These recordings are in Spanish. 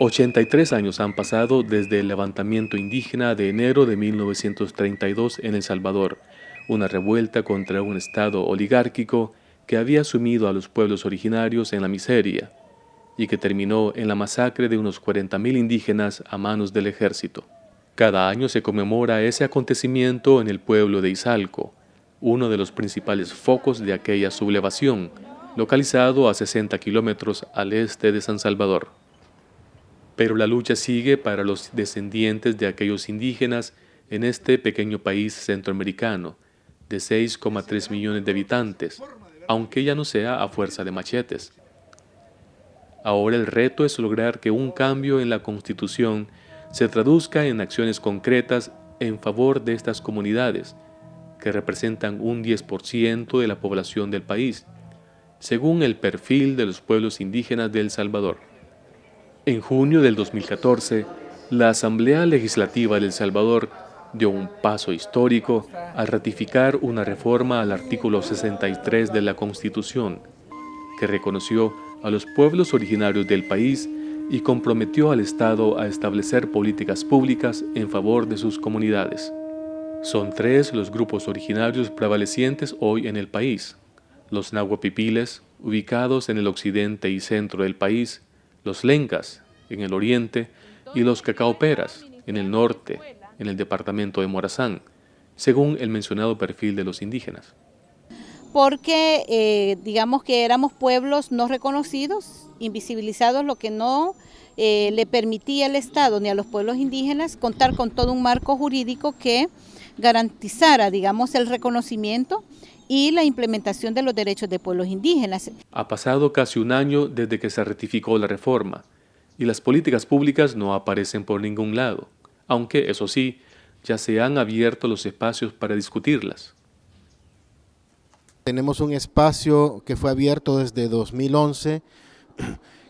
83 años han pasado desde el levantamiento indígena de enero de 1932 en El Salvador, una revuelta contra un estado oligárquico que había sumido a los pueblos originarios en la miseria y que terminó en la masacre de unos 40.000 indígenas a manos del ejército. Cada año se conmemora ese acontecimiento en el pueblo de Izalco, uno de los principales focos de aquella sublevación, localizado a 60 kilómetros al este de San Salvador. Pero la lucha sigue para los descendientes de aquellos indígenas en este pequeño país centroamericano, de 6,3 millones de habitantes, aunque ya no sea a fuerza de machetes. Ahora el reto es lograr que un cambio en la Constitución se traduzca en acciones concretas en favor de estas comunidades, que representan un 10% de la población del país, según el perfil de los pueblos indígenas de El Salvador. En junio del 2014, la Asamblea Legislativa de El Salvador dio un paso histórico al ratificar una reforma al artículo 63 de la Constitución, que reconoció a los pueblos originarios del país y comprometió al Estado a establecer políticas públicas en favor de sus comunidades. Son 3 los grupos originarios prevalecientes hoy en el país: los nahuapipiles, ubicados en el occidente y centro del país, los lencas, en el oriente, y los cacaoperas, en el norte, en el departamento de Morazán, según el mencionado perfil de los indígenas. Porque digamos que éramos pueblos no reconocidos, invisibilizados, lo que no le permitía al Estado ni a los pueblos indígenas contar con todo un marco jurídico que garantizara, digamos, el reconocimiento y la implementación de los derechos de pueblos indígenas. Ha pasado casi un año desde que se ratificó la reforma, y las políticas públicas no aparecen por ningún lado, aunque, eso sí, ya se han abierto los espacios para discutirlas. Tenemos un espacio que fue abierto desde 2011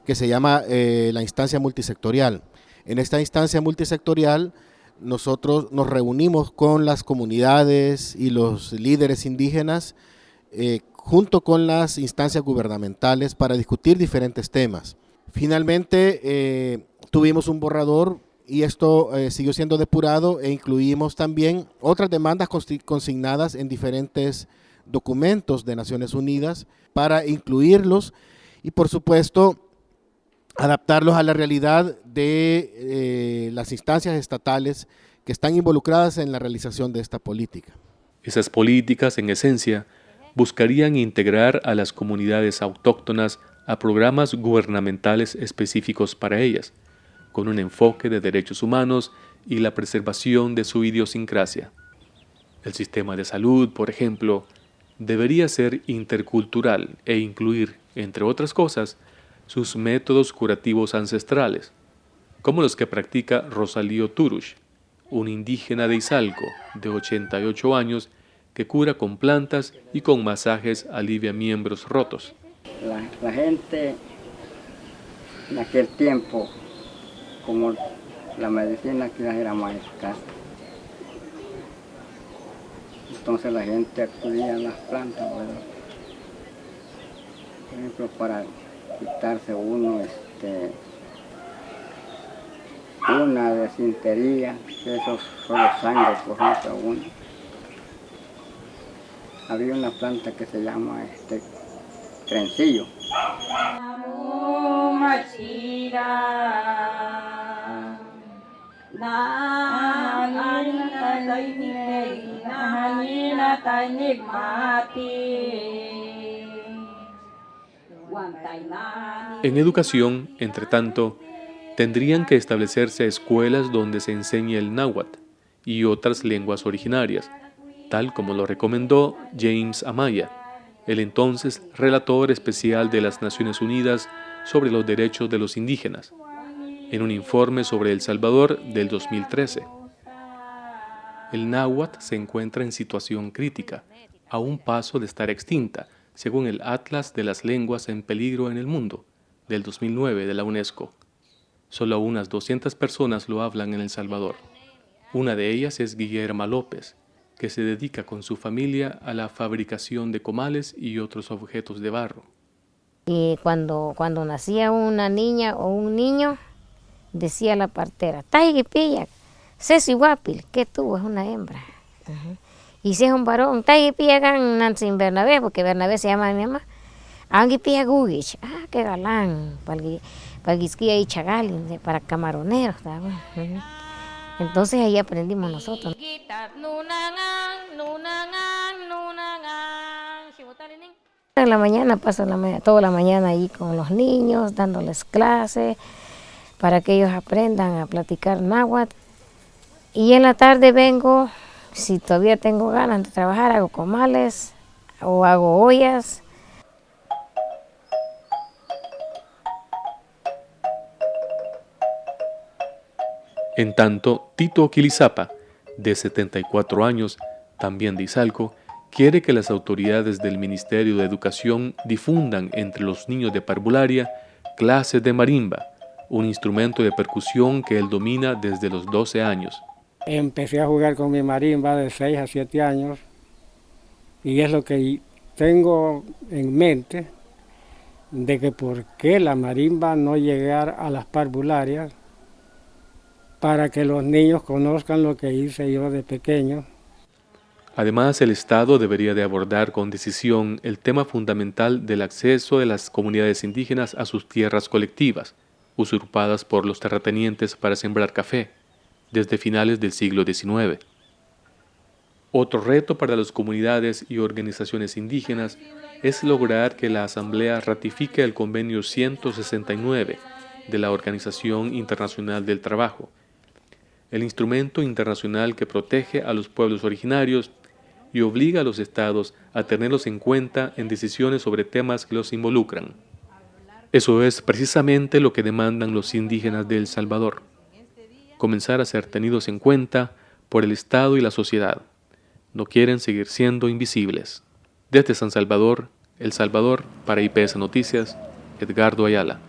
que se llama la instancia multisectorial. En esta instancia multisectorial nosotros nos reunimos con las comunidades y los líderes indígenas junto con las instancias gubernamentales para discutir diferentes temas. Finalmente tuvimos un borrador y esto siguió siendo depurado e incluimos también otras demandas consignadas en diferentes documentos de Naciones Unidas para incluirlos y por supuesto adaptarlos a la realidad de las instancias estatales que están involucradas en la realización de esta política. Esas políticas, en esencia, buscarían integrar a las comunidades autóctonas a programas gubernamentales específicos para ellas, con un enfoque de derechos humanos y la preservación de su idiosincrasia. El sistema de salud, por ejemplo, debería ser intercultural e incluir, entre otras cosas, sus métodos curativos ancestrales, como los que practica Rosalío Turush, un indígena de Izalco de 88 años que cura con plantas y con masajes alivia miembros rotos. La gente en aquel tiempo, como la medicina aquí era más escasa, entonces la gente acudía a las plantas, ¿verdad? Por ejemplo, para quitarse uno una desintería, que eso solo sangre corriente a uno. Había una planta que se llama trencillo. En educación, entre tanto, tendrían que establecerse escuelas donde se enseñe el náhuatl y otras lenguas originarias, tal como lo recomendó James Amaya, el entonces relator especial de las Naciones Unidas sobre los derechos de los indígenas, en un informe sobre El Salvador del 2013. El náhuatl se encuentra en situación crítica, a un paso de estar extinta, según el Atlas de las Lenguas en Peligro en el Mundo, del 2009 de la UNESCO. Solo unas 200 personas lo hablan en El Salvador. Una de ellas es Guillerma López, que se dedica con su familia a la fabricación de comales y otros objetos de barro. Y cuando nacía una niña o un niño, decía la partera, Taigipilla, Ceci Guapil, que tú es una hembra. Y si es un varón, Taigipilla gan Nancy Bernabé, porque Bernabé se llama mi mamá. Angipilla Gugich, qué galán, para Guisquilla y Chagalin, para camaroneros. Entonces ahí aprendimos nosotros. En la mañana paso toda la mañana ahí con los niños, dándoles clases para que ellos aprendan a platicar náhuatl. Y en la tarde vengo, si todavía tengo ganas de trabajar, hago comales o hago ollas. En tanto, Tito Quilizapa, de 74 años, también de Izalco, quiere que las autoridades del Ministerio de Educación difundan entre los niños de parvularia clases de marimba, un instrumento de percusión que él domina desde los 12 años. Empecé a jugar con mi marimba de 6 a 7 años y es lo que tengo en mente, de que por qué la marimba no llegar a las parvularias para que los niños conozcan lo que hice yo de pequeño. Además, el Estado debería de abordar con decisión el tema fundamental del acceso de las comunidades indígenas a sus tierras colectivas, usurpadas por los terratenientes para sembrar café, desde finales del siglo XIX. Otro reto para las comunidades y organizaciones indígenas es lograr que la Asamblea ratifique el Convenio 169 de la Organización Internacional del Trabajo, el instrumento internacional que protege a los pueblos originarios y obliga a los estados a tenerlos en cuenta en decisiones sobre temas que los involucran. Eso es precisamente lo que demandan los indígenas de El Salvador: comenzar a ser tenidos en cuenta por el Estado y la sociedad. No quieren seguir siendo invisibles. Desde San Salvador, El Salvador, para IPS Noticias, Edgardo Ayala.